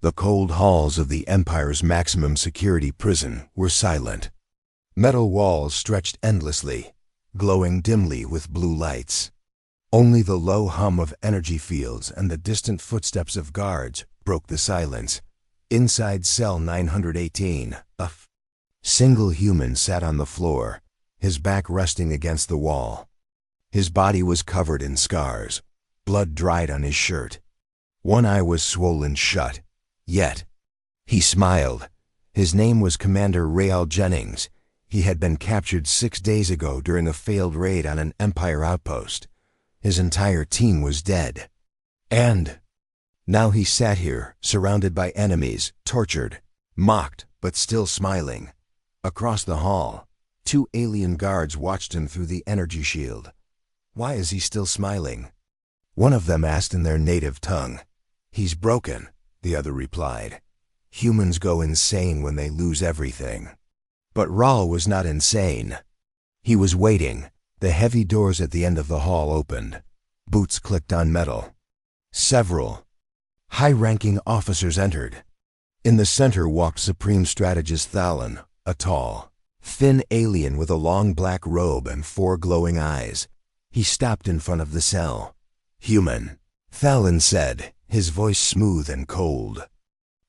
The cold halls of the Empire's maximum security prison were silent. Metal walls stretched endlessly, glowing dimly with blue lights. Only the low hum of energy fields and the distant footsteps of guards broke the silence. Inside cell 918, a single human sat on the floor, his back resting against the wall. His body was covered in scars, blood dried on his shirt. One eye was swollen shut, yet he smiled. His name was Commander Rael Jennings. He had been captured 6 days ago during a failed raid on an Empire outpost. His entire team was dead. And now he sat here, surrounded by enemies, tortured, mocked, but still smiling. Across the hall, 2 alien guards watched him through the energy shield. Why is he still smiling? One of them asked in their native tongue. He's broken, the other replied. Humans go insane when they lose everything. But Raul was not insane. He was waiting. The heavy doors at the end of the hall opened. Boots clicked on metal. Several high-ranking officers entered. In the center walked Supreme Strategist Thalon, a tall, thin alien with a long black robe and 4 glowing eyes. He stopped in front of the cell. Human, Thalon said, his voice smooth and cold.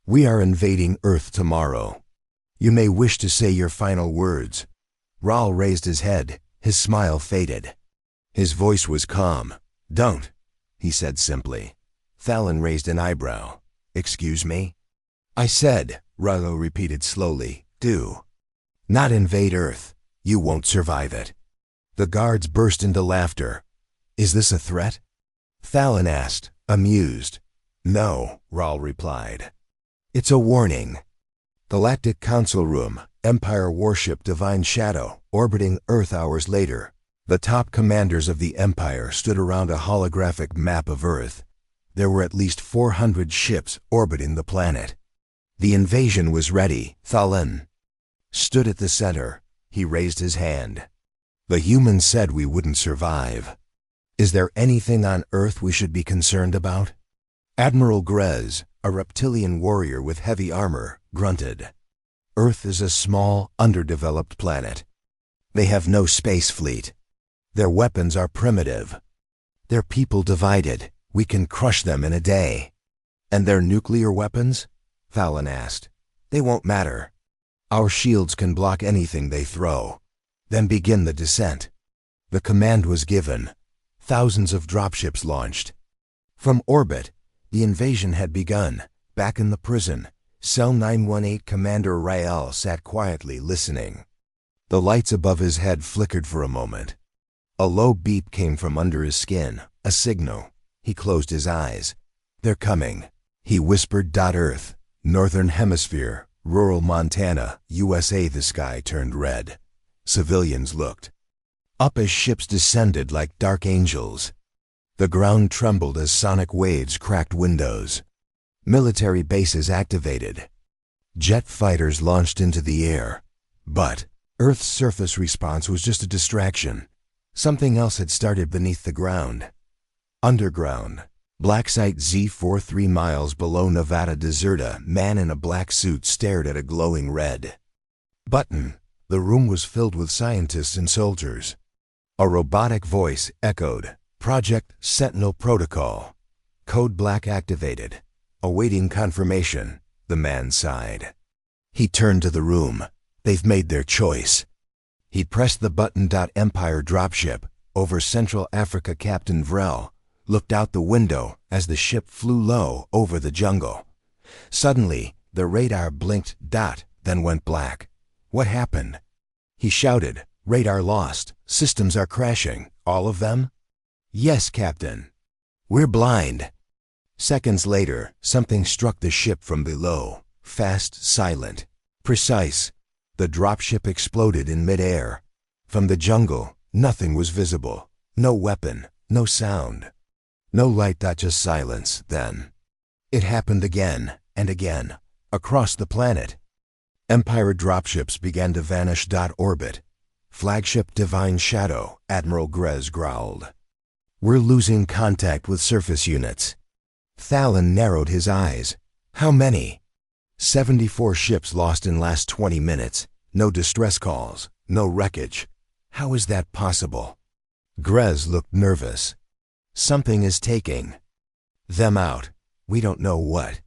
We are invading Earth tomorrow. You may wish to say your final words. Raul raised his head. His smile faded. His voice was calm. Don't, he said simply. Thalon raised an eyebrow. Excuse me? I said, Raul repeated slowly, do. Not invade Earth. You won't survive it. The guards burst into laughter. Is this a threat? Thalon asked, amused. No, Raul replied. It's a warning. Galactic Council Room, Empire Warship Divine Shadow, orbiting Earth hours later. The top commanders of the Empire stood around a holographic map of Earth. There were at least 400 ships orbiting the planet. The invasion was ready. Thalon stood at the center. He raised his hand. The humans said we wouldn't survive. Is there anything on Earth we should be concerned about? Admiral Grez, a reptilian warrior with heavy armor, grunted. Earth is a small, underdeveloped planet. They have no space fleet. Their weapons are primitive. Their people divided. We can crush them in a day. And their nuclear weapons? Thalon asked. They won't matter. Our shields can block anything they throw. Then begin the descent. The command was given. Thousands of dropships launched. From orbit, the invasion had begun. Back in the prison, Cell 918 Commander Rael sat quietly listening. The lights above his head flickered for a moment. A low beep came from under his skin, a signal. He closed his eyes. They're coming, he whispered. Earth, Northern Hemisphere, rural Montana, USA. The sky turned red. Civilians looked up as ships descended like dark angels. The ground trembled as sonic waves cracked windows. Military bases activated. Jet fighters launched into the air. But Earth's surface response was just a distraction. Something else had started beneath the ground. Underground. Black Site Z4 3 miles below Nevada Deserta, man in a black suit stared at a glowing red button. The room was filled with scientists and soldiers. A robotic voice echoed. Project Sentinel Protocol. Code Black activated. Awaiting confirmation, the man sighed. He turned to the room. They've made their choice. He pressed the button. Empire dropship, over Central Africa. Captain Vrel looked out the window as the ship flew low over the jungle. Suddenly, the radar blinked, then went black. What happened? He shouted. Radar lost. Systems are crashing. All of them? Yes, Captain. We're blind. Seconds later, something struck the ship from below. Fast, silent, precise. The dropship exploded in midair. From the jungle, nothing was visible. No weapon, no sound. No light. Just silence. Then it happened again and again, across the planet. Empire dropships began to vanish. Orbit. Flagship Divine Shadow, Admiral Grez growled. We're losing contact with surface units. Thalon narrowed his eyes. How many? 74 ships lost in last 20 minutes. No distress calls, no wreckage. How is that possible? Grez looked nervous. Something is taking them out. We don't know what.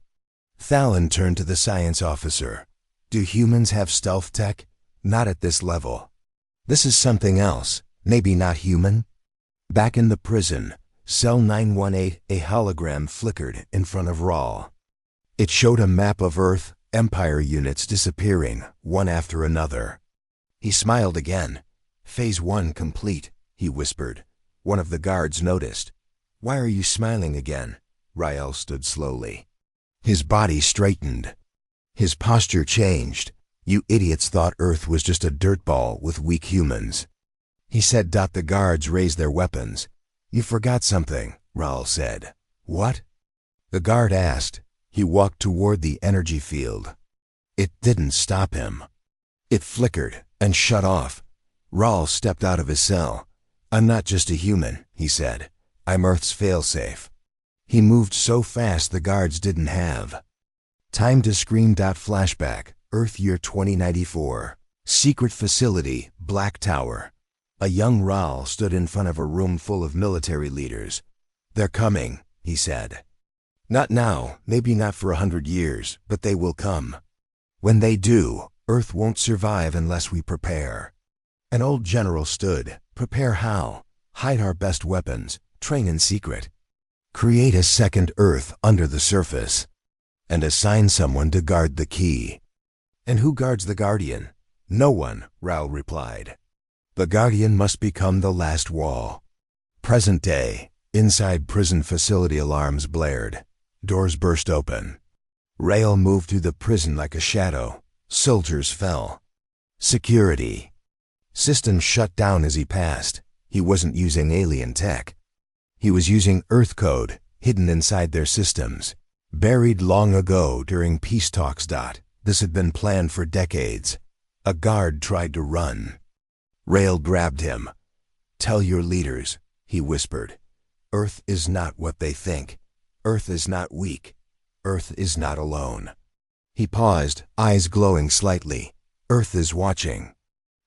Thalon turned to the science officer. Do humans have stealth tech? Not at this level. This is something else. Maybe not human? Back in the prison, Cell 918, a hologram flickered in front of Rawl. It showed a map of Earth, Empire units disappearing, one after another. He smiled again. Phase 1 complete, he whispered. One of the guards noticed. Why are you smiling again? Rael stood slowly. His body straightened. His posture changed. You idiots thought Earth was just a dirt ball with weak humans. He said. The guards raised their weapons. You forgot something, Raul said. What? The guard asked. He walked toward the energy field. It didn't stop him. It flickered and shut off. Raul stepped out of his cell. I'm not just a human, he said. I'm Earth's failsafe. He moved so fast the guards didn't have time to scream. Flashback, Earth year 2094. Secret facility, Black Tower. A young Raul stood in front of a room full of military leaders. They're coming, he said. Not now, maybe not for 100 years, but they will come. When they do, Earth won't survive unless we prepare. An old general stood. Prepare how? Hide our best weapons, train in secret. Create a second Earth under the surface. And assign someone to guard the key. And who guards the Guardian? No one, Raul replied. The Guardian must become the last wall. Present day, inside prison facility alarms blared. Doors burst open. Rail moved through the prison like a shadow. Soldiers fell. Security. Systems shut down as he passed. He wasn't using alien tech. He was using Earth code, hidden inside their systems. Buried long ago during peace talks. This had been planned for decades. A guard tried to run. Rail grabbed him. Tell your leaders, he whispered. Earth is not what they think. Earth is not weak. Earth is not alone. He paused, eyes glowing slightly. Earth is watching.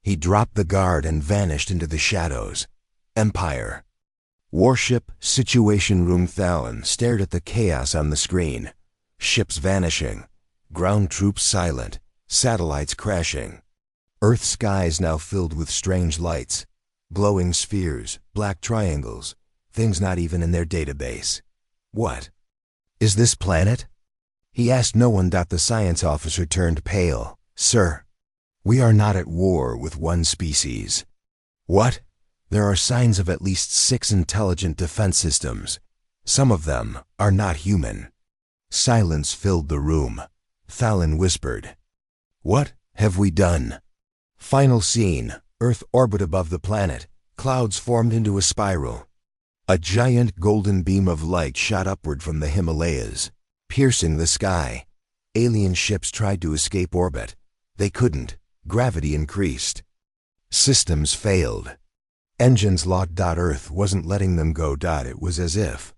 He dropped the guard and vanished into the shadows. Empire. Warship, Situation Room. Thalon stared at the chaos on the screen. Ships vanishing. Ground troops silent. Satellites crashing. Earth skies now filled with strange lights. Glowing spheres, black triangles. Things not even in their database. What? Is this planet? He asked no one. The science officer turned pale. Sir, we are not at war with one species. What? There are signs of at least 6 intelligent defense systems. Some of them are not human. Silence filled the room. Thalon whispered. What have we done? Final scene. Earth orbit above the planet. Clouds formed into a spiral. A giant golden beam of light shot upward from the Himalayas, piercing the sky. Alien ships tried to escape orbit. They couldn't. Gravity increased. Systems failed. Engines locked. Earth wasn't letting them go. It was as if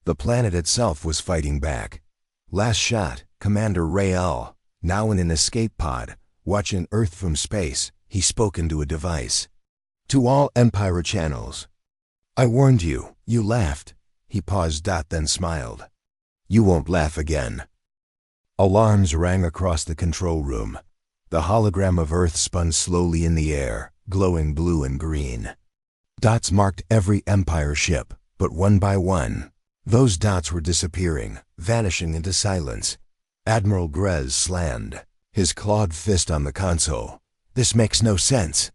the planet itself was fighting back. Last shot, Commander Rael, now in an escape pod, watching Earth from space, he spoke into a device. To all Empire channels. I warned you. You laughed. He paused. Then smiled. You won't laugh again. Alarms rang across the control room. The hologram of Earth spun slowly in the air, glowing blue and green. Dots marked every Empire ship, but one by one, those dots were disappearing, vanishing into silence. Admiral Grez slammed his clawed fist on the console. This makes no sense.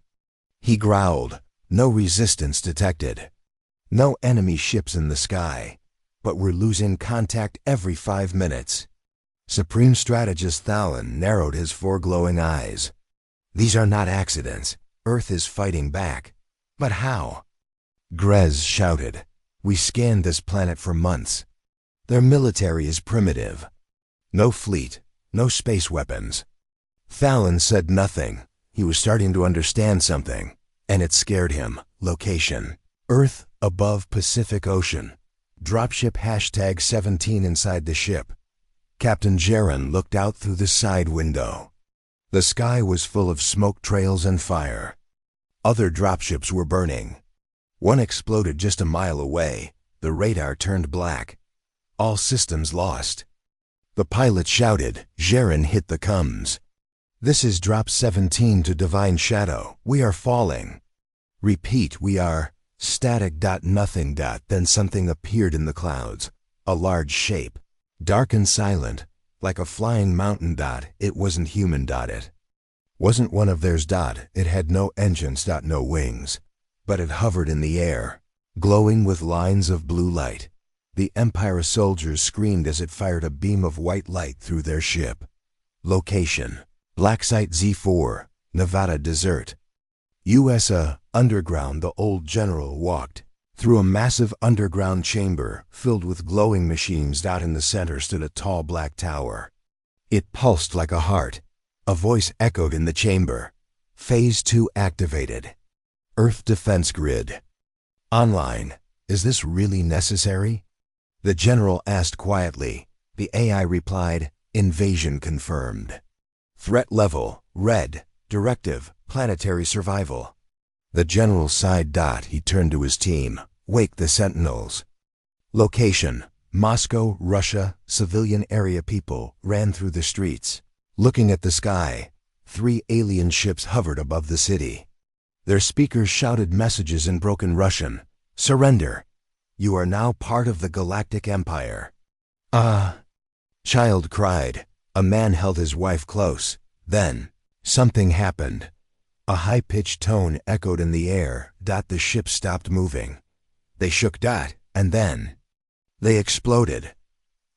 He growled. No resistance detected. No enemy ships in the sky. But we're losing contact every 5 minutes. Supreme Strategist Thalon narrowed his 4 glowing eyes. These are not accidents. Earth is fighting back. But how? Grez shouted. We scanned this planet for months. Their military is primitive. No fleet, no space weapons. Thalon said nothing. He was starting to understand something, and it scared him. Location. Earth above Pacific Ocean. Dropship #17 inside the ship. Captain Jaren looked out through the side window. The sky was full of smoke trails and fire. Other dropships were burning. One exploded just a mile away. The radar turned black. All systems lost. The pilot shouted. Jaren hit the comms. This is drop 17 to Divine Shadow. We are falling. Repeat, we are static. Nothing. Then something appeared in the clouds. A large shape. Dark and silent. Like a flying mountain. It wasn't human. It wasn't one of theirs. It had no engines. No wings. But it hovered in the air, glowing with lines of blue light. The Empire soldiers screamed as it fired a beam of white light through their ship. Location: Black Site Z4, Nevada Desert. USA, underground. The old general walked through a massive underground chamber filled with glowing machines. In the center stood a tall black tower. It pulsed like a heart. A voice echoed in the chamber. Phase 2 activated. Earth Defense Grid. Online. Is this really necessary? The general asked quietly. The AI replied, invasion confirmed. Threat level, red. Directive, planetary survival. The general sighed. He turned to his team. Wake the sentinels. Location: Moscow, Russia. Civilian area. People ran through the streets, looking at the sky. 3 alien ships hovered above the city. Their speakers shouted messages in broken Russian. Surrender. You are now part of the Galactic Empire. Child cried. A man held his wife close. Then, something happened. A high-pitched tone echoed in the air. The ship stopped moving. They shook. And then, they exploded.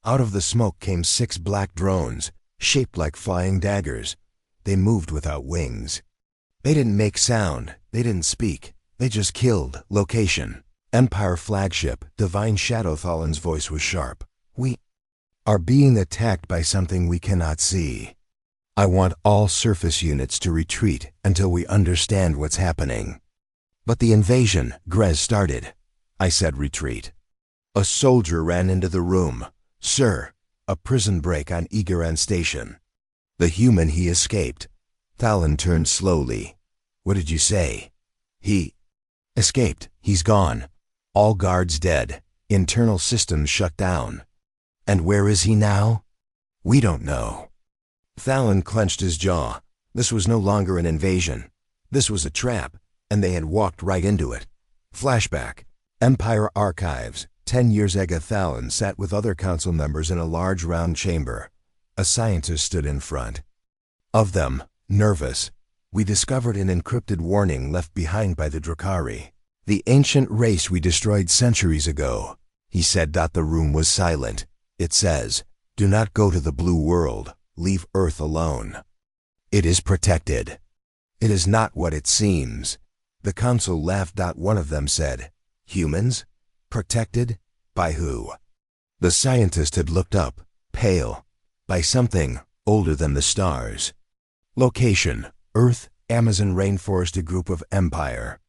Out of the smoke came 6 black drones, shaped like flying daggers. They moved without wings. They didn't make sound. They didn't speak. They just killed. Location: Empire flagship. Divine Shadow. Thalan's voice was sharp. We are being attacked by something we cannot see. I want all surface units to retreat until we understand what's happening. But the invasion, Grez started. I said retreat. A soldier ran into the room. Sir, a prison break on Igaran Station. The human he escaped. Thalan turned slowly. What did you say? He escaped. He's gone. All guards dead. Internal systems shut down. And where is he now? We don't know. Thalan clenched his jaw. This was no longer an invasion. This was a trap, and they had walked right into it. Flashback. Empire Archives. 10 years ago. Thalan sat with other council members in a large round chamber. A scientist stood in front of them, nervous. We discovered an encrypted warning left behind by the Drakari, the ancient race we destroyed centuries ago. He said. The room was silent. It says, do not go to the blue world. Leave Earth alone. It is protected. It is not what it seems. The council laughed. One of them said, humans? Protected? By who? The scientist had looked up, pale. By something older than the stars. Location: Earth, Amazon rainforest. A group of Empire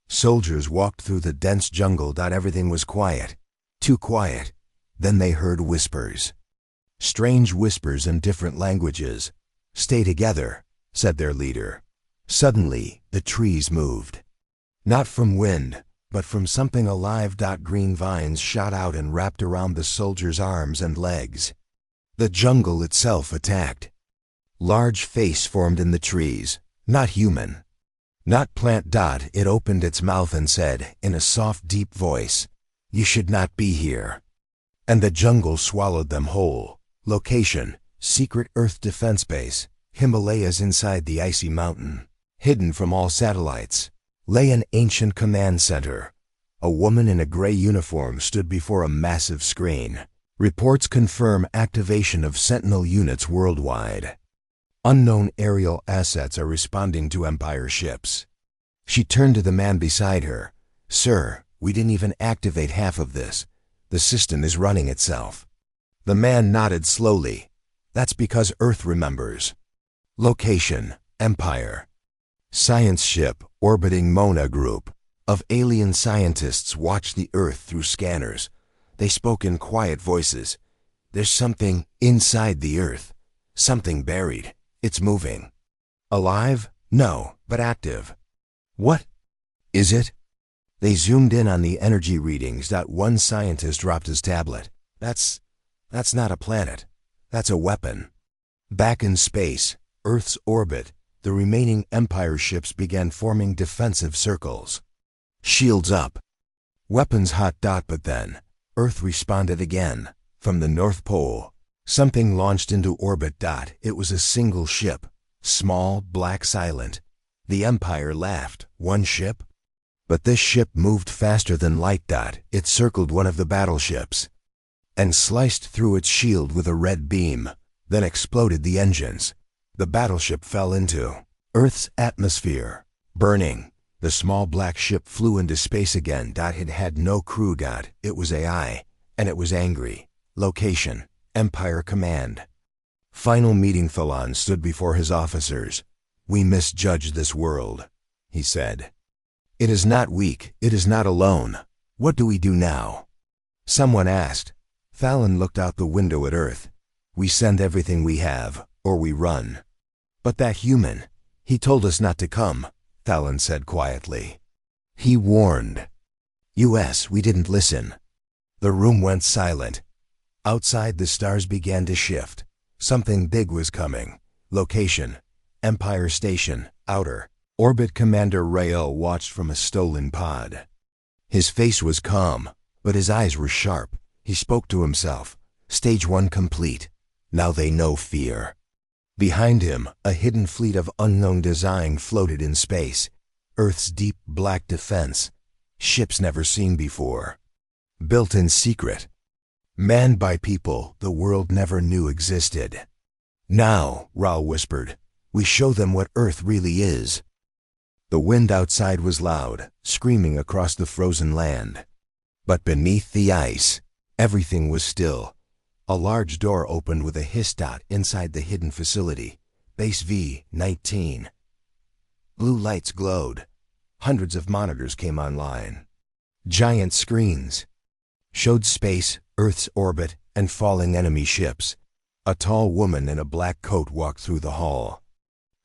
soldiers walked through the dense jungle. Everything was quiet. Too quiet. Then they heard whispers. Strange whispers in different languages. Stay together, said their leader. Suddenly, the trees moved. Not from wind, but from something alive. Green vines shot out and wrapped around the soldiers' arms and legs. The jungle itself attacked. Large face formed in the trees. Not human. Not plant. It opened its mouth and said, in a soft, deep voice, you should not be here. And the jungle swallowed them whole. Location: secret Earth defense base. Himalayas inside the icy mountain. Hidden from all satellites. Lay an ancient command center. A woman in a gray uniform stood before a massive screen. Reports confirm activation of Sentinel units worldwide. Unknown aerial assets are responding to Empire ships. She turned to the man beside her. Sir, we didn't even activate half of this. The system is running itself. The man nodded slowly. That's because Earth remembers. Location: Empire. Science ship orbiting Mona group of alien scientists watched the Earth through scanners. They spoke in quiet voices. There's something inside the Earth. Something buried. It's moving. Alive? No, but active. What is it? They zoomed in on the energy readings. One scientist dropped his tablet. That's not a planet. That's a weapon. Back in space, Earth's orbit, the remaining Empire ships began forming defensive circles. Shields up. Weapons hot. But then, Earth responded again. From the North Pole, something launched into orbit. It was a single ship. Small, black, silent. The Empire laughed. One ship? But this ship moved faster than light. It circled one of the battleships and sliced through its shield with a red beam, then exploded the engines. The battleship fell into Earth's atmosphere, burning. The small black ship flew into space again. It had no crew. It was AI, and it was angry. Location, Empire Command. Final meeting. Thalan stood before his officers. We misjudged this world, he said. It is not weak. It is not alone. What do we do now? Someone asked. Thalan looked out the window at Earth. We send everything we have, or we run. But that human, he told us not to come, Thalan said quietly. He warned. US, we didn't listen. The room went silent. Outside, the stars began to shift. Something big was coming. Location, Empire Station, outer orbit. Commander Rael watched from a stolen pod. His face was calm, but his eyes were sharp. He spoke to himself. Stage 1 complete. Now they know fear. Behind him, a hidden fleet of unknown design floated in space. Earth's deep black defense. Ships never seen before. Built in secret. Manned by people the world never knew existed. Now, Rael whispered, we show them what Earth really is. The wind outside was loud, screaming across the frozen land. But beneath the ice, everything was still. A large door opened with a hiss. Inside the hidden facility, Base V-19. Blue lights glowed. Hundreds of monitors came online. Giant screens showed space, Earth's orbit, and falling enemy ships. A tall woman in a black coat walked through the hall.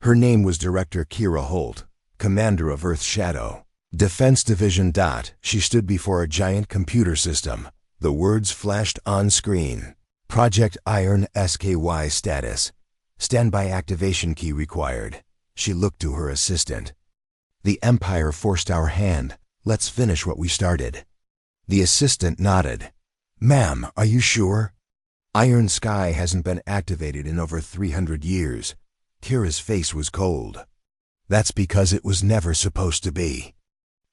Her name was Director Kira Holt, commander of Earth's Shadow Defense Division. She stood before a giant computer system. The words flashed on screen. Project Iron SKY status. Standby activation key required. She looked to her assistant. The Empire forced our hand. Let's finish what we started. The assistant nodded. Ma'am, are you sure? Iron Sky hasn't been activated in over 300 years. Kira's face was cold. That's because it was never supposed to be.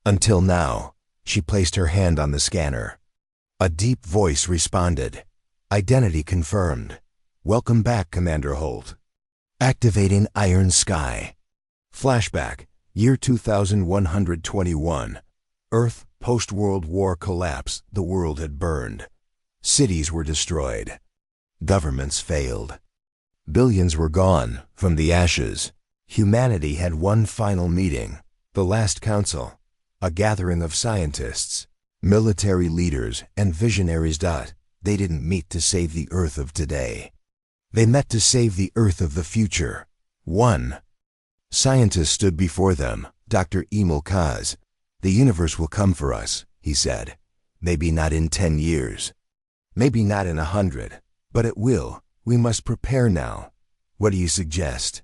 Until now. She placed her hand on the scanner. A deep voice responded. Identity confirmed. Welcome back, Commander Holt. Activating Iron Sky. Flashback, year 2121. Earth, post-World War collapse. The world had burned. Cities were destroyed. Governments failed. Billions were gone from the ashes. Humanity had one final meeting. The last council. A gathering of scientists, military leaders, and visionaries. They didn't meet to save the Earth of today. They met to save the Earth of the future. One scientist stood before them, Dr. Emil Kaz. The universe will come for us, he said. Maybe not in 10 years. Maybe not in 100. But it will. We must prepare now. What do you suggest?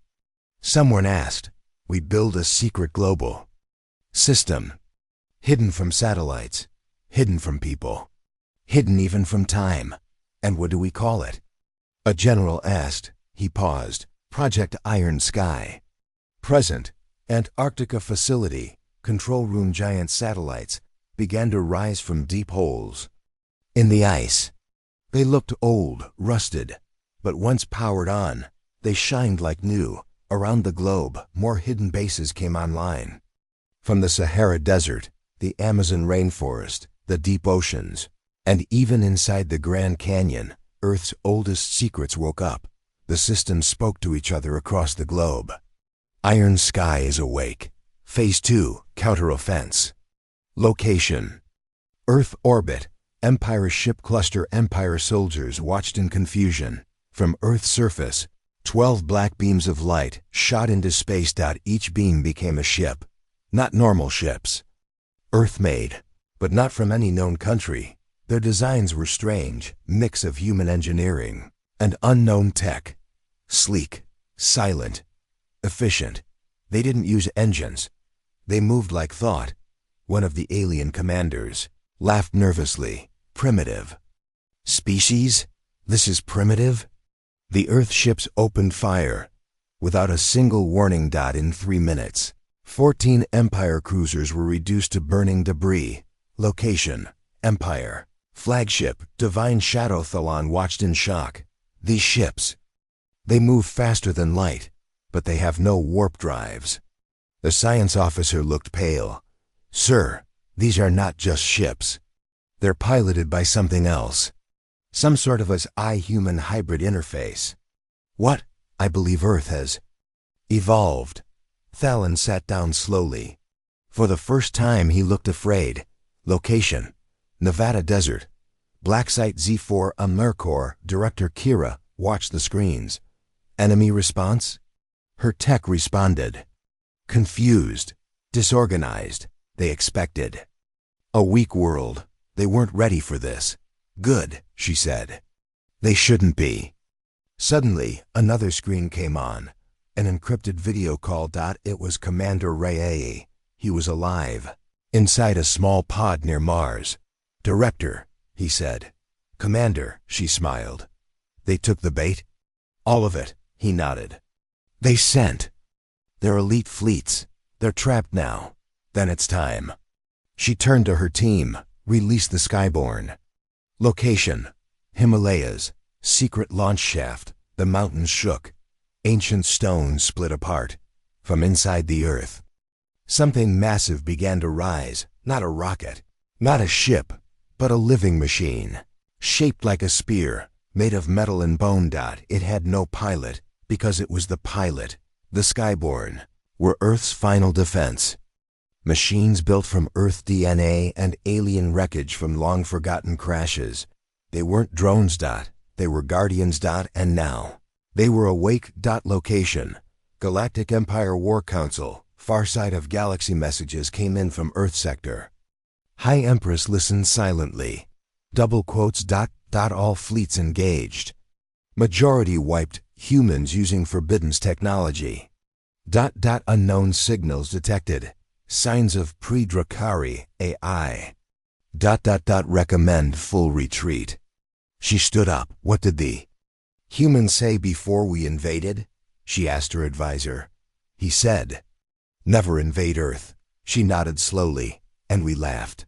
Someone asked. We build a secret global system. Hidden from satellites. Hidden from people. Hidden even from time. And what do we call it? A general asked. He paused. Project Iron Sky. Present. Antarctica facility. Control room. Giant satellites began to rise from deep holes in the ice. They looked old, rusted, but once powered on, they shined like new. Around the globe, more hidden bases came online. From the Sahara Desert, the Amazon rainforest, the deep oceans, and even inside the Grand Canyon, Earth's oldest secrets woke up. The systems spoke to each other across the globe. Iron Sky is awake. Phase 2, counteroffense. Location: Earth orbit, Empire ship cluster. Empire soldiers watched in confusion. From Earth's surface, 12 black beams of light shot into space. Each beam became a ship. Not normal ships. Earth-made, but not from any known country. Their designs were strange, mix of human engineering and unknown tech. Sleek, silent, efficient. They didn't use engines. They moved like thought. One of the alien commanders laughed nervously. Primitive. Species? This is primitive? The Earth ships opened fire without a single warning. In 3 minutes, 14 Empire cruisers were reduced to burning debris. Location: Empire. Flagship, Divine Shadow. Thalon watched in shock. These ships, they move faster than light, but they have no warp drives. The science officer looked pale. Sir, these are not just ships. They're piloted by something else. Some sort of AI-human hybrid interface. What? I believe Earth has evolved. Thalon sat down slowly. For the first time he looked afraid. Location: Nevada Desert. Black Site Z4. Mercor. Director Kira watched the screens. Enemy response? Her tech responded. Confused. Disorganized. They expected a weak world. They weren't ready for this. Good, she said. They shouldn't be. Suddenly, another screen came on. An encrypted video call. It was Commander Ray. He was alive, inside a small pod near Mars. Director, he said. Commander, she smiled. They took the bait? All of it, he nodded. They sent their elite fleets. They're trapped now. Then it's time. She turned to her team. Release the Skyborn. Location: Himalayas. Secret launch shaft. The mountains shook. Ancient stones split apart. From inside the Earth, something massive began to rise. Not a rocket, not a ship, but a living machine. Shaped like a spear, made of metal and bone. It had no pilot, because it was the pilot. The Skyborn were Earth's final defense. Machines built from Earth DNA and alien wreckage from long-forgotten crashes. They weren't drones. They were guardians. And now, they were awake. Location: Galactic Empire War Council. Far side of galaxy. Messages came in from Earth sector. High Empress listened silently. Double quotes. All fleets engaged. Majority wiped. Humans using Forbidden's technology. Unknown signals detected. Signs of pre-Drakari AI. Recommend full retreat. She stood up. What did the humans say before we invaded? She asked her advisor. He said, never invade Earth. She nodded slowly, and we laughed.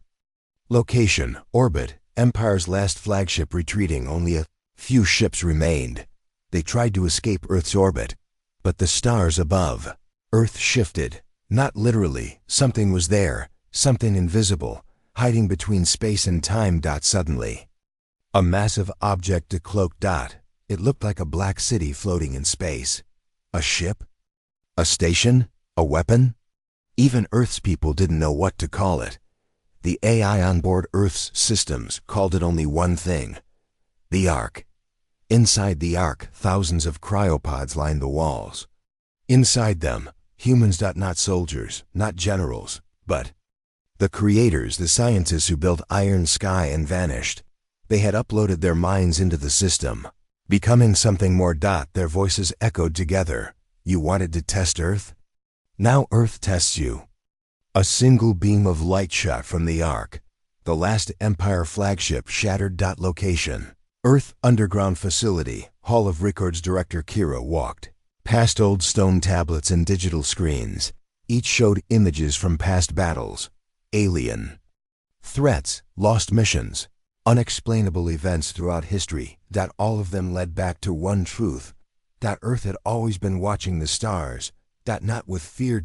Location: Orbit. Empire's last flagship retreating. Only a few ships remained. They tried to escape Earth's orbit, but the stars above Earth shifted. Not literally. Something was there, something invisible, hiding between space and time. Suddenly, a massive object decloaked. It looked like a black city floating in space. A ship? A station? A weapon? Even Earth's people didn't know what to call it. The AI on board Earth's systems called it only one thing: the Ark. Inside the Ark, thousands of cryopods lined the walls. Inside them, humans. Not soldiers, not generals, but the creators, the scientists who built Iron Sky and vanished. They had uploaded their minds into the system, becoming something more. Their voices echoed together. You wanted to test Earth? Now Earth tests you. A single beam of light shot from the Ark. The last Empire flagship shattered. Location: Earth Underground Facility. Hall of Records. Director Kira walked past old stone tablets and digital screens. Each showed images from past battles, alien threats, lost missions, unexplainable events throughout history. All of them led back to one truth: Earth had always been watching the stars. Not with fear.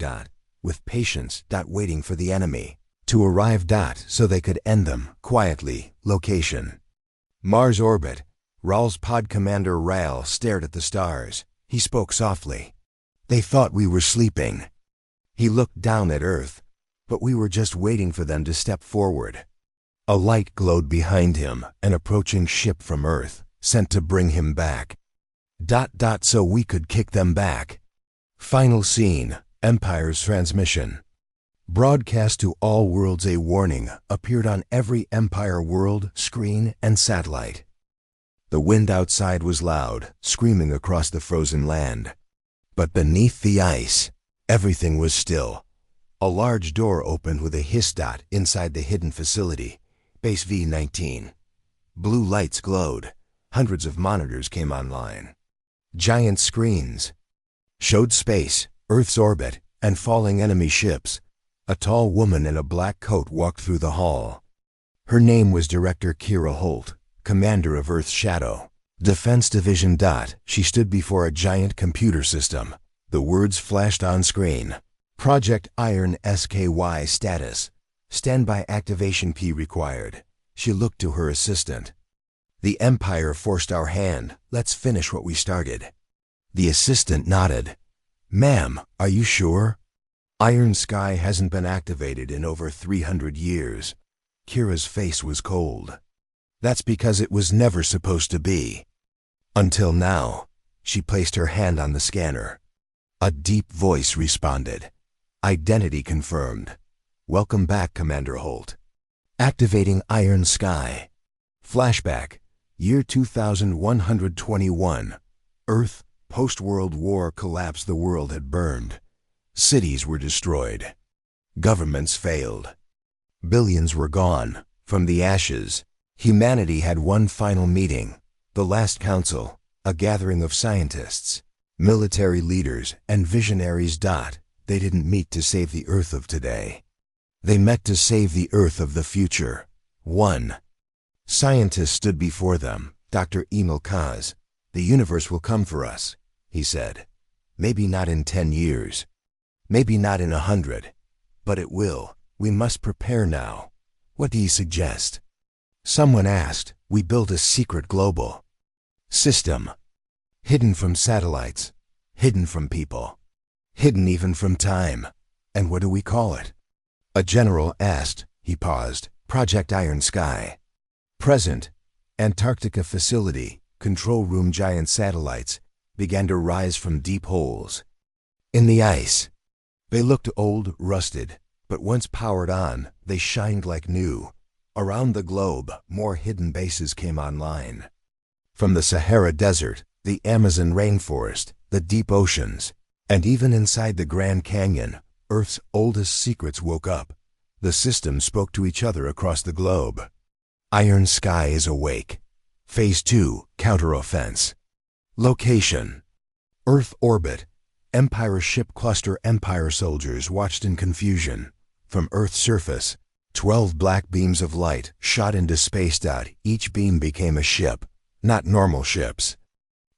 With patience. Waiting for the enemy to arrive. So they could end them quietly. Location: Mars orbit. Ral's pod commander Ral stared at the stars. He spoke softly. They thought we were sleeping. He looked down at Earth, but we were just waiting for them to step forward. A light glowed behind him, an approaching ship from Earth, sent to bring him back. So we could kick them back. Final scene, Empire's transmission. Broadcast to all worlds, a warning appeared on every Empire world, screen, and satellite. The wind outside was loud, screaming across the frozen land. But beneath the ice, everything was still. A large door opened with a hiss dot inside the hidden facility, Base V-19. Blue lights glowed. Hundreds of monitors came online. Giant screens showed space, Earth's orbit, and falling enemy ships. A tall woman in a black coat walked through the hall. Her name was Director Kira Holt, commander of Earth's Shadow Defense Division. She stood before a giant computer system. The words flashed on screen. Project Iron SKY status. Standby activation P required. She looked to her assistant. The Empire forced our hand. Let's finish what we started. The assistant nodded. Ma'am, are you sure? Iron Sky hasn't been activated in over 300 years. Kira's face was cold. That's because it was never supposed to be. Until now. She placed her hand on the scanner. A deep voice responded. Identity confirmed. Welcome back, Commander Holt. Activating Iron Sky. Flashback. Year 2121. Earth, post-World War collapse. The world had burned. Cities were destroyed. Governments failed. Billions were gone. From the ashes, humanity had one final meeting. The last council, a gathering of scientists, military leaders, and visionaries. They didn't meet to save the Earth of today. They met to save the Earth of the future. One scientist stood before them, Dr. Emil Kaz. The universe will come for us, he said. Maybe not in 10 years. Maybe not in 100. But it will. We must prepare now. What do you suggest? Someone asked. We build a secret global system. Hidden from satellites. Hidden from people. Hidden even from time. And what do we call it? A general asked. He paused. Project Iron Sky. Present. Antarctica facility. Control room. Giant satellites began to rise from deep holes in the ice. They looked old, rusted, but once powered on, they shined like new. Around the globe, more hidden bases came online. From the Sahara Desert, the Amazon rainforest, the deep oceans, and even inside the Grand Canyon, Earth's oldest secrets woke up. The systems spoke to each other across the globe. Iron Sky is awake. Phase 2, Counteroffense. Location: Earth orbit. Empire ship cluster. Empire soldiers watched in confusion. From Earth's surface, 12 black beams of light shot into space. Each beam became a ship, not normal ships.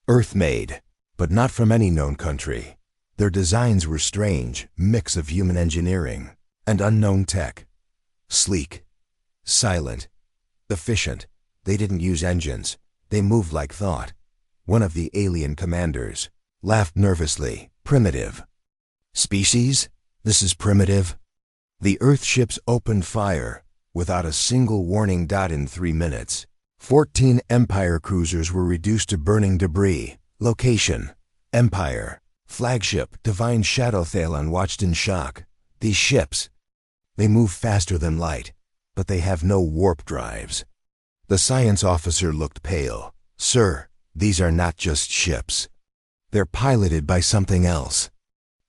Earth-made, but not from any known country. Their designs were strange, mix of human engineering and unknown tech. Sleek, silent, efficient. They didn't use engines. They moved like thought. One of the alien commanders laughed nervously. Primitive. Species? This is primitive? The Earth ships opened fire without a single warning. In 3 minutes, 14 Empire cruisers were reduced to burning debris. Location: Empire. Flagship Divine Shadow. Thalon watched in shock. These ships, they move faster than light, but they have no warp drives. The science officer looked pale. Sir, these are not just ships. They're piloted by something else.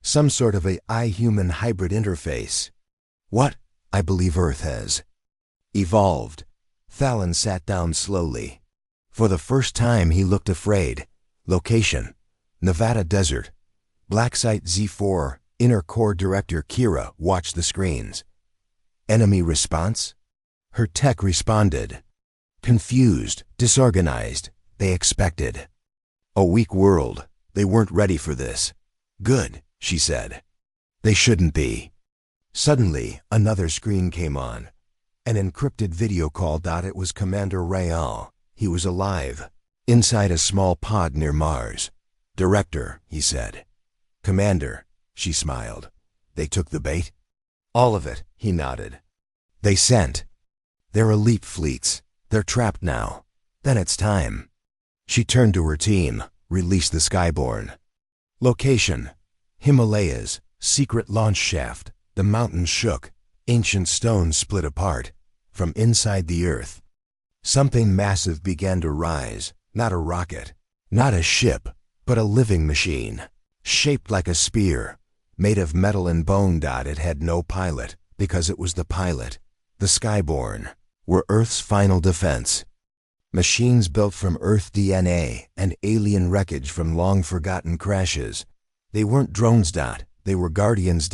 Some sort of AI-human hybrid interface. What? I believe Earth has evolved. Thalon sat down slowly. For the first time he looked afraid. Location: Nevada Desert. Black Site Z4. Inner Core Director Kira watched the screens. Enemy response? Her tech responded. Confused, disorganized. They expected a weak world. They weren't ready for this. Good, she said. They shouldn't be. Suddenly, another screen came on. An encrypted video call. It was Commander Rayal. He was alive, inside a small pod near Mars. Director, he said. Commander, she smiled. They took the bait? All of it, he nodded. They sent They're elite fleets. They're trapped now. Then it's time. She turned to her team. Release the Skyborn. Location: Himalayas. Secret launch shaft. The mountains shook. Ancient stones split apart. From inside the earth, something massive began to rise. Not a rocket, not a ship, but a living machine, shaped like a spear, made of metal and bone. It had no pilot, because it was the pilot. The Skyborn were Earth's final defense. Machines built from Earth DNA and alien wreckage from long-forgotten crashes. They weren't drones. They were guardians.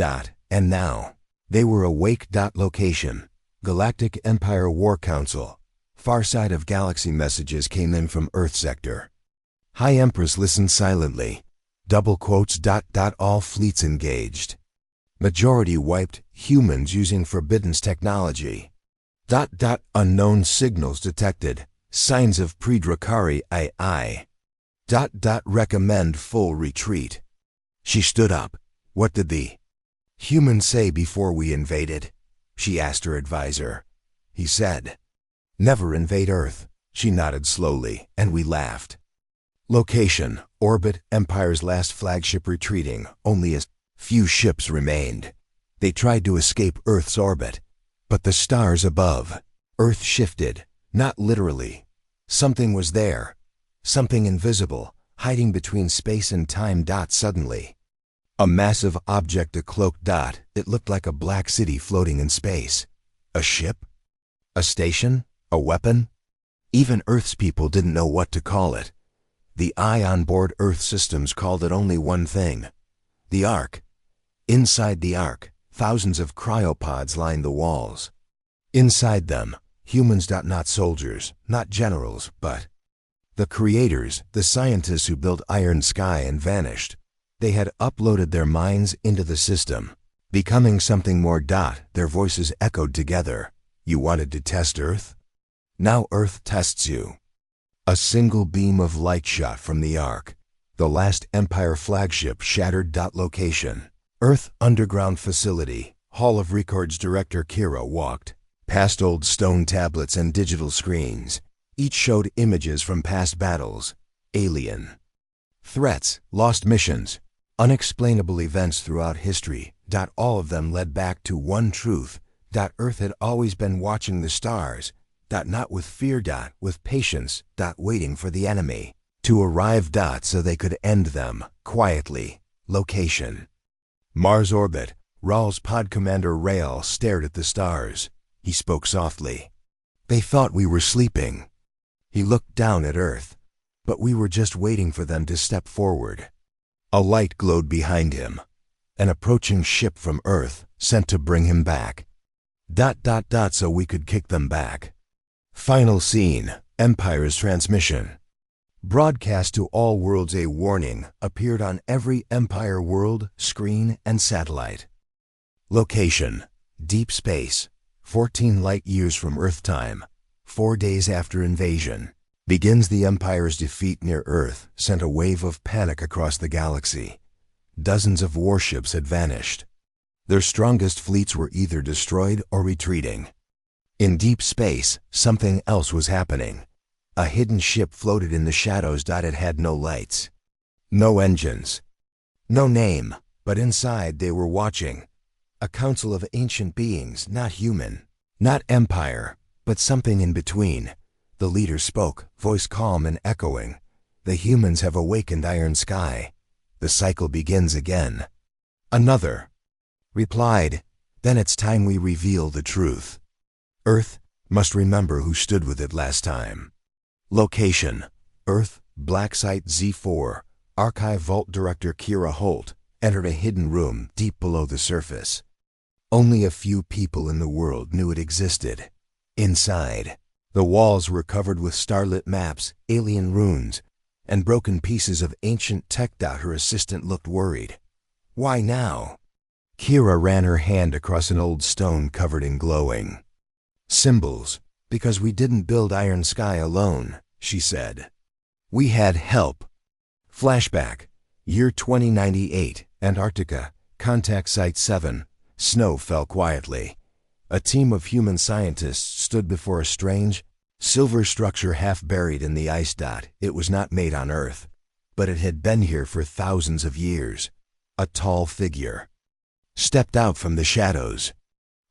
And now, they were awake. Location: Galactic HFY War Council. Far side of galaxy. Messages came in from Earth sector. High Empress listened silently. Double quotes. All fleets engaged. Majority wiped. Humans using forbidden technology. Unknown signals detected. Signs of Predrakari II. Recommend full retreat. She stood up. What did the humans say before we invaded? She asked her advisor. He said, never invade Earth. She nodded slowly, and we laughed. Location: orbit. Empire's last flagship retreating. Only a few ships remained. They tried to escape Earth's orbit. But the stars above Earth shifted. Not literally. Something was there. Something invisible, hiding between space and time. Suddenly, a massive object, a cloak. It looked like a black city floating in space. A ship? A station? A weapon? Even Earth's people didn't know what to call it. The eye on board Earth systems called it only one thing: the Ark. Inside the Ark, thousands of cryopods lined the walls. Inside them, humans. Not soldiers, not generals, but the creators, the scientists who built Iron Sky and vanished. They had uploaded their minds into the system, becoming something more. Their voices echoed together. You wanted to test Earth? Now Earth tests you. A single beam of light shot from the Ark. The last Empire flagship shattered. Location: Earth Underground Facility. Hall of Records. Director Kira walked past old stone tablets and digital screens. Each showed images from past battles, alien threats, lost missions, unexplainable events throughout history. All of them led back to one truth: Earth had always been watching the stars. Not with fear. With patience. Waiting for the enemy to arrive. So they could end them quietly. Location: Mars orbit. Raal's pod commander Rael stared at the stars. He spoke softly. They thought we were sleeping. He looked down at Earth. But we were just waiting for them to step forward. A light glowed behind him. An approaching ship from Earth, sent to bring him back. So we could kick them back. Final scene: Empire's transmission. Broadcast to all worlds. A warning appeared on every Empire world, screen, and satellite. Location: deep space. 14 light years from Earth time. 4 days after invasion. Begins the Empire's defeat near Earth sent a wave of panic across the galaxy. Dozens of warships had vanished. Their strongest fleets were either destroyed or retreating. In deep space, something else was happening. A hidden ship floated in the shadows. It had no lights, no engines, no name, but inside they were watching. A council of ancient beings, not human, not Empire, but something in between. The leader spoke, voice calm and echoing. The humans have awakened Iron Sky. The cycle begins again. Another replied, then it's time we reveal the truth. Earth must remember who stood with it last time. Location: Earth, Black Site Z4. Archive Vault Director Kira Holt entered a hidden room deep below the surface. Only a few people in the world knew it existed. Inside, the walls were covered with starlit maps, alien runes, and broken pieces of ancient tech. Her assistant looked worried. Why now? Kira ran her hand across an old stone covered in glowing symbols. Because we didn't build Iron Sky alone, she said. We had help. Flashback: year 2098, Antarctica, contact Site 7. Snow fell quietly. A team of human scientists stood before a strange, silver structure half buried in the ice. It was not made on Earth, but it had been here for thousands of years. A tall figure stepped out from the shadows.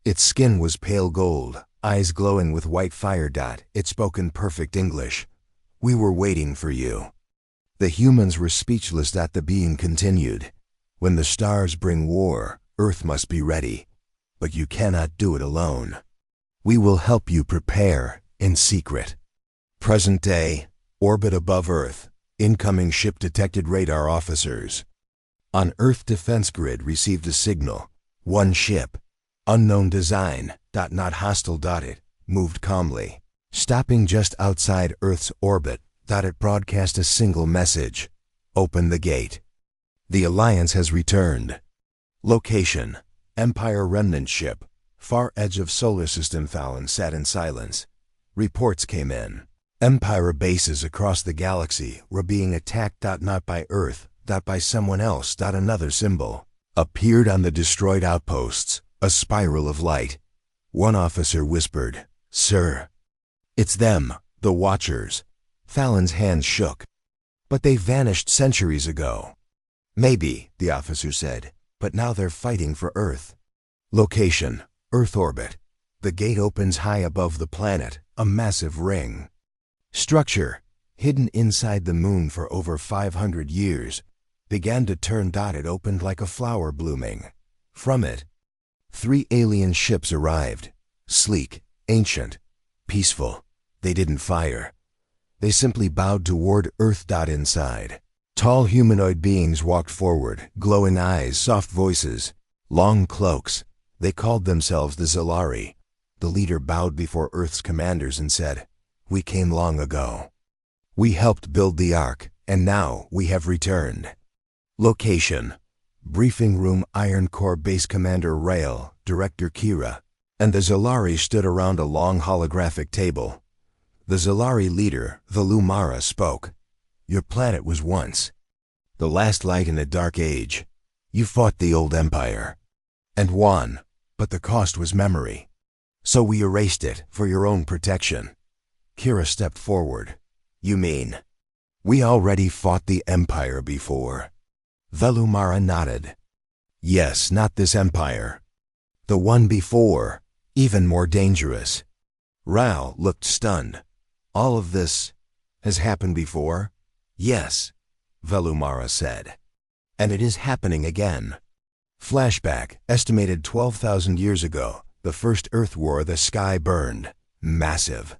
Its skin was pale gold, eyes glowing with white fire. It spoke in perfect English. "We were waiting for you." The humans were speechless. The being continued. "When the stars bring war, Earth must be ready. But you cannot do it alone. We will help you prepare in secret." Present day, orbit above Earth. Incoming ship detected. Radar officers on Earth defense grid received a signal. One ship, unknown design, not hostile. It moved calmly, stopping just outside Earth's orbit. It broadcast a single message: "Open the gate. The Alliance has returned." Location: Empire remnant ship, far edge of solar system. Fallon sat in silence. Reports came in. Empire bases across the galaxy were being attacked. Not by Earth, by someone else. Another symbol appeared on the destroyed outposts, a spiral of light. One officer whispered, "Sir, it's them, the Watchers." Fallon's hands shook. "But they vanished centuries ago." "Maybe," the officer said, "but now they're fighting for Earth." Location: Earth orbit. The gate opens high above the planet, a massive ring. Structure, hidden inside the moon for over 500 years, began to turn. It opened like a flower blooming. From it, 3 alien ships arrived. Sleek, ancient, peaceful. They didn't fire. They simply bowed toward Earth. Inside, tall humanoid beings walked forward, glowing eyes, soft voices, long cloaks. They called themselves the Zalari. The leader bowed before Earth's commanders and said, "We came long ago. We helped build the Ark, and now we have returned." Location: Briefing room. Iron Core Base Commander Rael, Director Kira, and the Zalari stood around a long holographic table. The Zalari leader, Velumara, spoke. "Your planet was once the last light in a dark age. You fought the old empire and won, but the cost was memory. So we erased it for your own protection." Kira stepped forward. "You mean we already fought the empire before?" Velumara nodded. "Yes, not this empire. The one before, even more dangerous." Rael looked stunned. "All of this has happened before?" "Yes," Velumara said. "And it is happening again." Flashback, estimated 12,000 years ago, the first Earth War. The sky burned. Massive.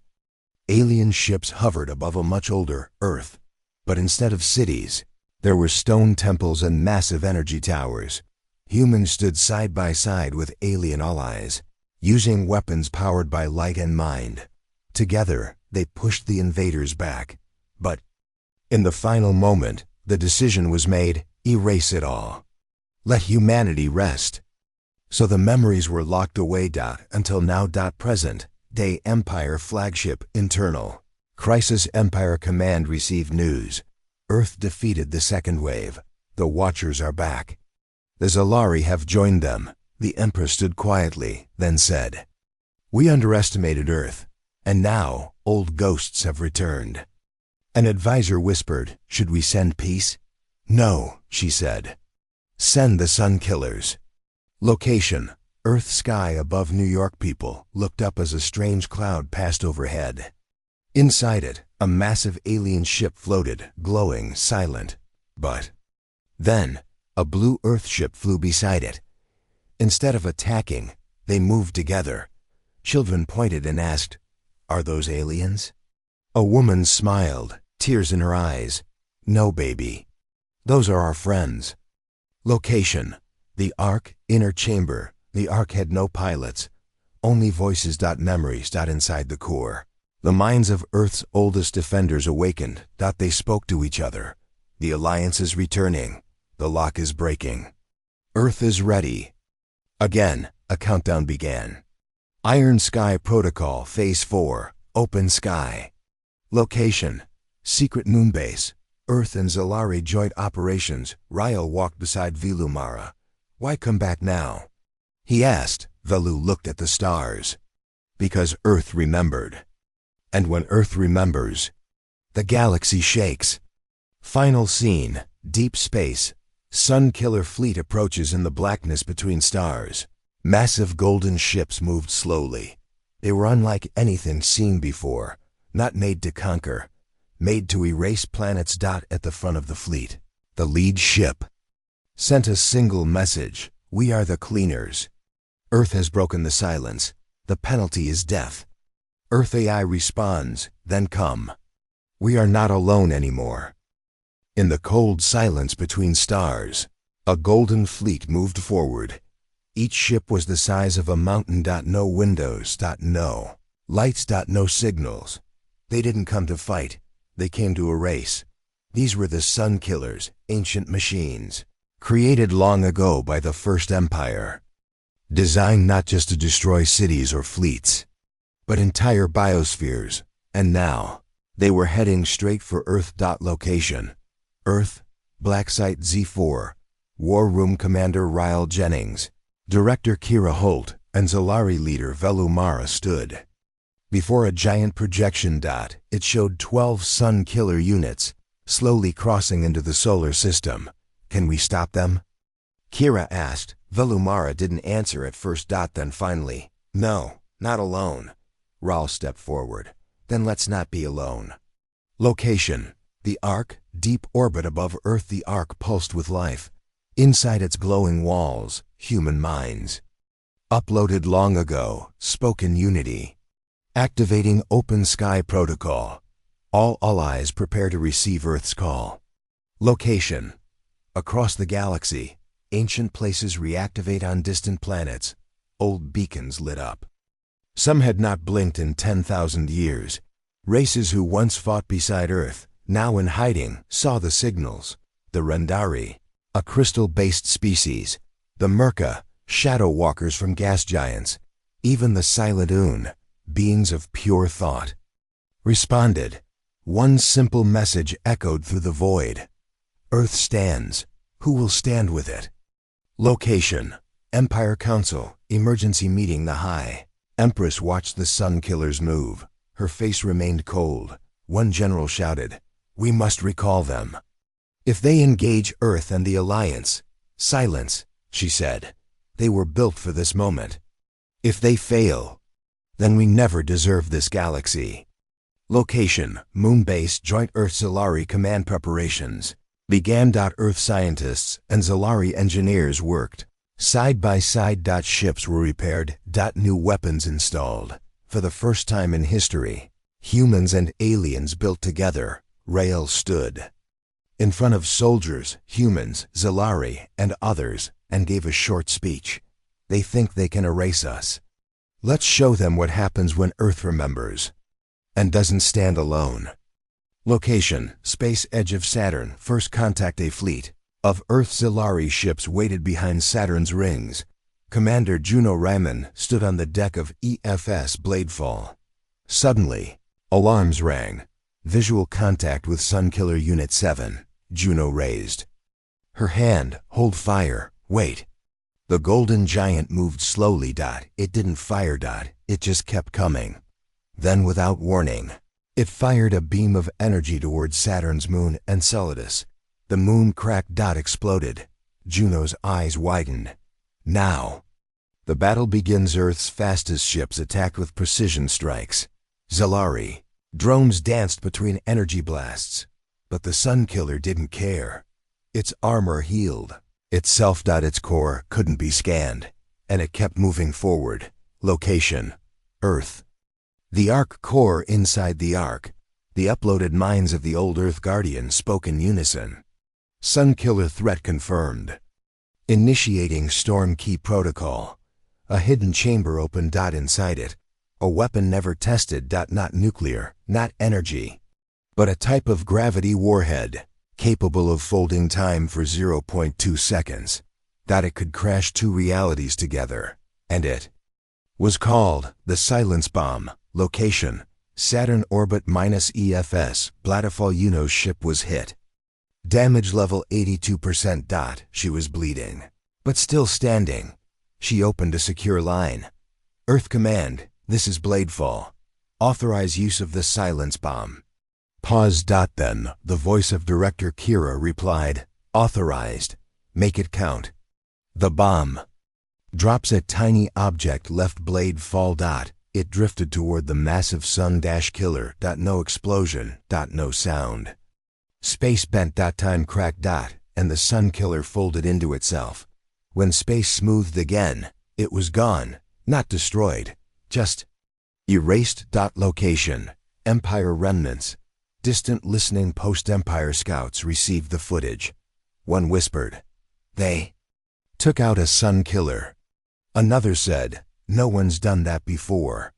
Alien ships hovered above a much older Earth. But instead of cities, there were stone temples and massive energy towers. Humans stood side by side with alien allies, using weapons powered by light and mind. Together, they pushed the invaders back. But in the final moment, the decision was made: erase it all. Let humanity rest. So the memories were locked away. Until now. Present day Empire flagship internal. Crisis. Empire Command received news. Earth defeated the second wave. The Watchers are back. The Zalari have joined them. The Emperor stood quietly, then said, "We underestimated Earth, and now old ghosts have returned." An advisor whispered, "Should we send peace?" "No," she said. "Send the Sun Killers." Location: Earth sky above New York. People looked up as a strange cloud passed overhead. Inside it, a massive alien ship floated, glowing, silent. But then, a blue Earth ship flew beside it. Instead of attacking, they moved together. Children pointed and asked, "Are those aliens?" A woman smiled, tears in her eyes. "No, baby. Those are our friends." Location: the Ark, inner chamber. The Ark had no pilots, only voices. Memories. Inside the core. The minds of Earth's oldest defenders awakened. They spoke to each other. The Alliance is returning. The lock is breaking. Earth is ready. Again, a countdown began. Iron Sky Protocol Phase 4, Open Sky. Location: Secret Moonbase. Earth and Zalari joint operations. Rael walked beside Velumara. "Why come back now?" he asked. Velu looked at the stars. Because Earth remembered. And when Earth remembers, the galaxy shakes. Final scene, deep space. Sun killer fleet approaches in the blackness between stars. Massive golden ships moved slowly. They were unlike anything seen before, not made to conquer, made to erase planets. At the front of the fleet, the lead ship sent a single message: we are the cleaners. Earth has broken the silence. The penalty is death. Earth AI responds, then come. We are not alone anymore. In the cold silence between stars, a golden fleet moved forward. Each ship was the size of a mountain. No windows. No lights. No signals. They didn't come to fight. They came to erase. These were the Sun Killers, ancient machines, created long ago by the First Empire. Designed not just to destroy cities or fleets, but entire biospheres. And now, they were heading straight for Earth. Location: Earth, Black Site Z4, War Room Commander Ryle Jennings, Director Kira Holt, and Zalari leader Velu Mara stood before a giant projection. It showed 12 Sun Killer units, slowly crossing into the solar system. Can we stop them? Kira asked. Velu Mara didn't answer at first. Then finally, no, not alone. Ryle stepped forward. Then let's not be alone. Location: the Ark, deep orbit above Earth. The Ark pulsed with life. Inside its glowing walls, human minds. Uploaded long ago, spoken unity. Activating Open Sky Protocol. All allies prepare to receive Earth's call. Location: across the galaxy. Ancient places reactivate on distant planets. Old beacons lit up. Some had not blinked in 10,000 years. Races who once fought beside Earth, now in hiding, saw the signals. The Rendari, a crystal-based species. The Merca, shadow walkers from gas giants. Even the Silent Un, beings of pure thought, responded. One simple message echoed through the void: Earth stands. Who will stand with it? Location: Empire Council, emergency meeting. The High Empress watched the Sun Killers move. Her face remained cold. One general shouted, "We must recall them. If they engage Earth and the Alliance, silence," she said. "They were built for this moment. If they fail, then we never deserve this galaxy." Location: Moon Base, Joint Earth-Zalari Command preparations began. Earth scientists and Zalari engineers worked side by side. Ships were repaired. New weapons installed. For the first time in history, humans and aliens built together. Rael stood in front of soldiers, humans, Zalari, and others, and gave a short speech. They think they can erase us. Let's show them what happens when Earth remembers and doesn't stand alone. Location: Space Edge of Saturn. First contact: a fleet of Earth-Zalari ships waited behind Saturn's rings. Commander Juno Ryman stood on the deck of EFS Bladefall. Suddenly, alarms rang. Visual contact with Sunkiller Unit 7. Juno raised her hand. Hold fire. Wait. The golden giant moved slowly. It didn't fire. It just kept coming. Then, without warning, it fired a beam of energy towards Saturn's moon, Enceladus. The moon cracked. Exploded. Juno's eyes widened. Now, the battle begins. Earth's fastest ships attacked with precision strikes. Zalari drones danced between energy blasts. But the Sun Killer didn't care. Its armor healed itself. Its core couldn't be scanned, and it kept moving forward. Location: Earth. The Ark core. Inside the Ark, the uploaded minds of the old Earth Guardians spoke in unison. Sun Killer threat confirmed. Initiating Storm Key Protocol. A hidden chamber opened. Inside it, a weapon never tested. Not nuclear, not energy, but a type of gravity warhead, capable of folding time for 0.2 seconds. It could crash two realities together, and it was called the Silence Bomb. Location: Saturn orbit -EFS. Bladefall Juno's ship was hit. Damage level 82%. She was bleeding, but still standing. She opened a secure line. Earth Command, this is Bladefall. Authorize use of the silence bomb. Pause. Then, the voice of Director Kira replied, authorized. Make it count. The bomb drops a tiny object left blade fall. It drifted toward the massive sun-killer. No explosion. No sound. Space bent. Time cracked. And the sun killer folded into itself. When space smoothed again, it was gone, not destroyed, just erased. Location, Empire remnants. Distant listening post-Empire scouts received the footage. One whispered, "They took out a sun killer." Another said, "No one's done that before."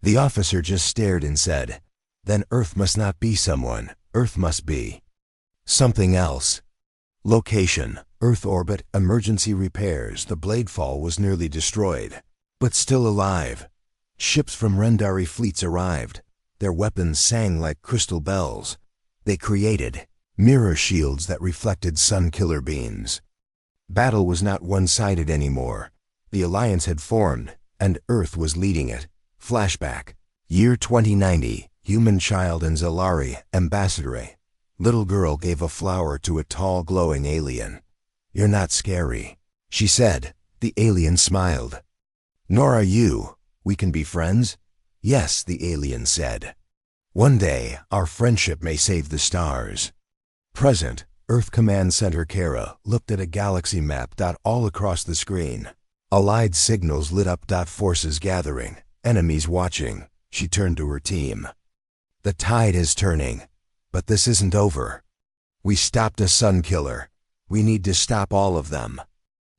The officer just stared and said, "Then Earth must not be someone, Earth must be something else." Location, Earth orbit, emergency repairs. The Bladefall was nearly destroyed, but still alive. Ships from Rendari fleets arrived. Their weapons sang like crystal bells. They created mirror shields that reflected sun killer beams. Battle was not one-sided anymore. The Alliance had formed, and Earth was leading it. Flashback. Year 2090, human child in Zalari, ambassador. Little girl gave a flower to a tall glowing alien. "You're not scary," she said. The alien smiled. "Nor are you. We can be friends?" "Yes," the alien said. "One day, our friendship may save the stars." Present, Earth Command Center Kara looked at a galaxy map. All across the screen. Allied signals lit up. Forces gathering, enemies watching. She turned to her team. "The tide is turning. But this isn't over. We stopped a sun killer. We need to stop all of them."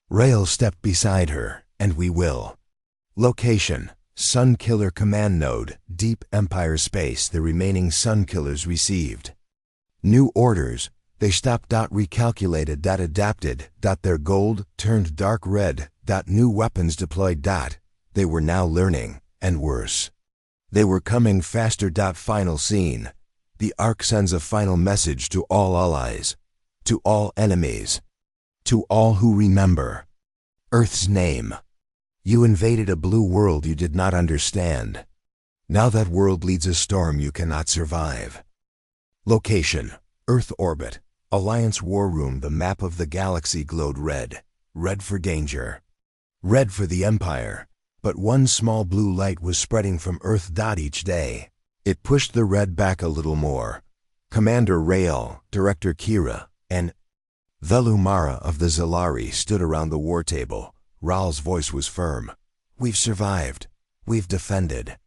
Rail stepped beside her, "And we will." Location, Sun Killer Command Node, Deep Empire Space. The remaining Sun Killers received new orders. They stopped. Recalculated. Adapted. Their gold turned dark red. New weapons deployed. They were now learning, and worse. They were coming faster. Final scene. The Ark sends a final message to all allies, to all enemies, to all who remember Earth's name. You invaded a blue world you did not understand. Now that world leads a storm you cannot survive. Location, Earth orbit, Alliance war room. The map of the galaxy glowed red. Red for danger. Red for the Empire. But one small blue light was spreading from Earth. Each day, it pushed the red back a little more. Commander Rael, Director Kira, and Velumara of the Zalari stood around the war table. Raal's voice was firm. "We've survived. We've defended.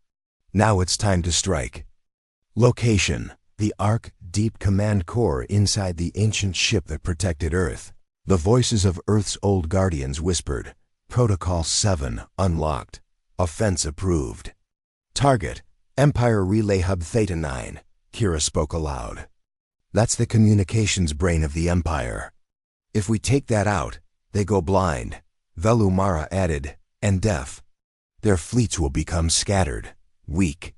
Now it's time to strike." Location, the Ark Deep Command Core inside the ancient ship that protected Earth. The voices of Earth's old guardians whispered, "Protocol 7 unlocked. Offense approved." Target, Empire Relay Hub Theta 9, Kira spoke aloud. "That's the communications brain of the Empire. If we take that out, they go blind." Velumara added, "and deaf. Their fleets will become scattered, weak."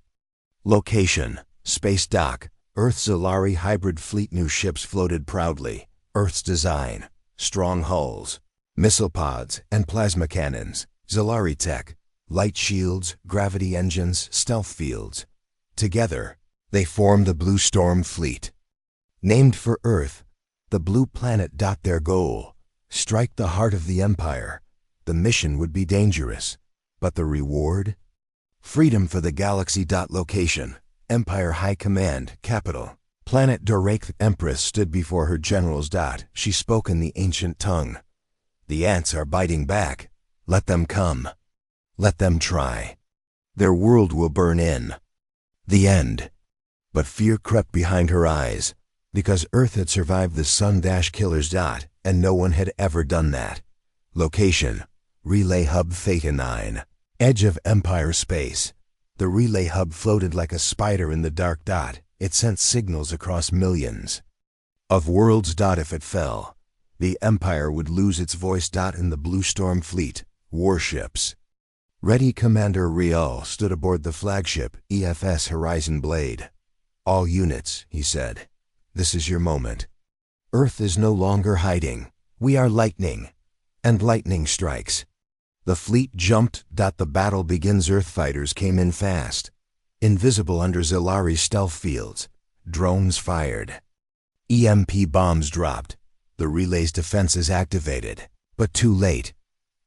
Location, Space Dock, Earth Zalari hybrid fleet. New ships floated proudly. Earth's design, strong hulls, missile pods, and plasma cannons. Zalari tech, light shields, gravity engines, stealth fields. Together, they formed the Blue Storm Fleet. Named for Earth, the blue planet. Their goal, strike the heart of the Empire. The mission would be dangerous, but the reward? Freedom for the galaxy. Location, Empire High Command, Capital. Planet Dorake. Empress stood before her generals. She spoke in the ancient tongue. "The ants are biting back. Let them come. Let them try. Their world will burn in. The end." But fear crept behind her eyes, because Earth had survived the sun-killers. And no one had ever done that. Location, Relay Hub Theta 9, edge of Empire space. The relay hub floated like a spider in the dark. It sent signals across millions of worlds. If it fell, the Empire would lose its voice. In the Blue Storm Fleet, warships. Ready. Commander Rial stood aboard the flagship, EFS Horizon Blade. "All units," he said, "this is your moment. Earth is no longer hiding. We are lightning, and lightning strikes. The fleet jumped. The battle begins. Earth fighters came in fast. Invisible under Zilari's stealth fields. Drones fired. EMP bombs dropped. The relay's defenses activated. But too late.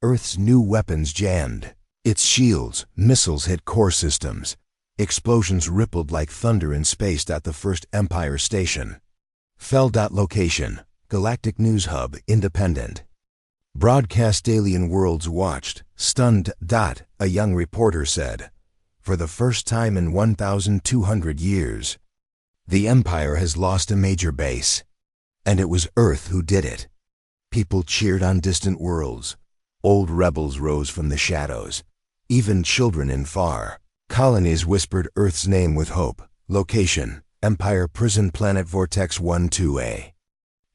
Earth's new weapons jammed. Its shields, missiles hit core systems. Explosions rippled like thunder in space. The first Empire station fell. Location: Galactic News Hub, Independent. Broadcast. Alien worlds watched, stunned. A young reporter said, "For the first time in 1,200 years, the Empire has lost a major base. And it was Earth who did it." People cheered on distant worlds. Old rebels rose from the shadows. Even children in far colonies whispered Earth's name with hope. Location: Empire Prison Planet Vortex 12A.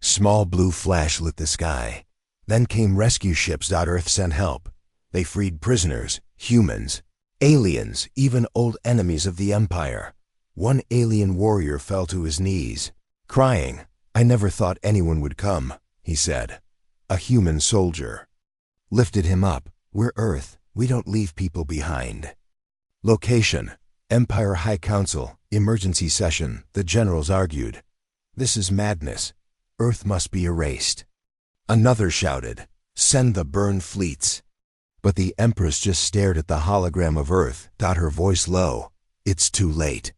Small blue flash lit the sky. Then came rescue ships. Earth sent help. They freed prisoners, humans, aliens, even old enemies of the Empire. One alien warrior fell to his knees, crying, "I never thought anyone would come," he said. A human soldier lifted him up. "We're Earth. We don't leave people behind." Location: Empire High Council, emergency session. The generals argued, "This is madness. Earth must be erased." Another shouted, "Send the burned fleets." But the Empress just stared at the hologram of Earth. Her voice low, "It's too late.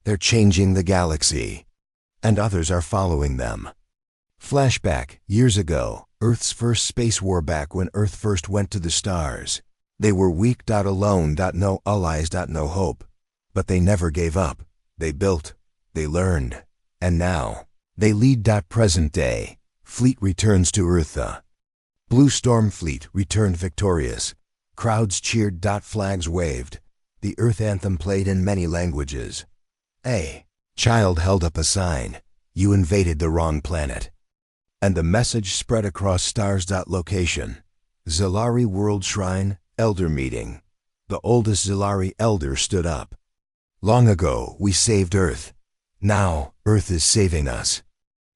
They're changing the galaxy. And others are following them." Flashback: years ago, Earth's first space war. Back when Earth first went to the stars. They were weak. Alone. No allies. No hope. But they never gave up. They built. They learned. And now, they lead. Present day. Fleet returns to Earth. The Blue Storm Fleet returned victorious. Crowds cheered. Flags waved. The Earth anthem played in many languages. A child held up a sign, "You invaded the wrong planet." And the message spread across stars. Location: Zilari World Shrine, Elder Meeting. The oldest Zilari elder stood up. "Long ago, we saved Earth. Now, Earth is saving us."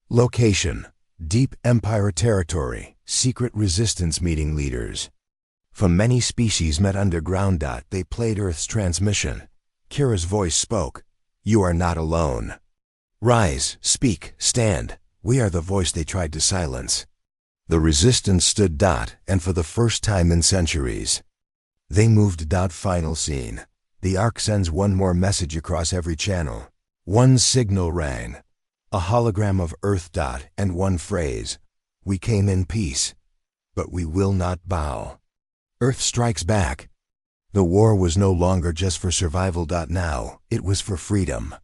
Location: Deep Empire Territory, Secret Resistance Meeting leaders. From many species met underground. They played Earth's transmission. Kira's voice spoke, "You are not alone. Rise, speak, stand. We are the voice they tried to silence." The resistance stood. And for the first time in centuries, they moved. Final scene: the Ark sends one more message across every channel. One signal rang, a hologram of Earth. And one phrase: "We came in peace, but we will not bow." Earth strikes back. The war was no longer just for survival. Now, it was for freedom.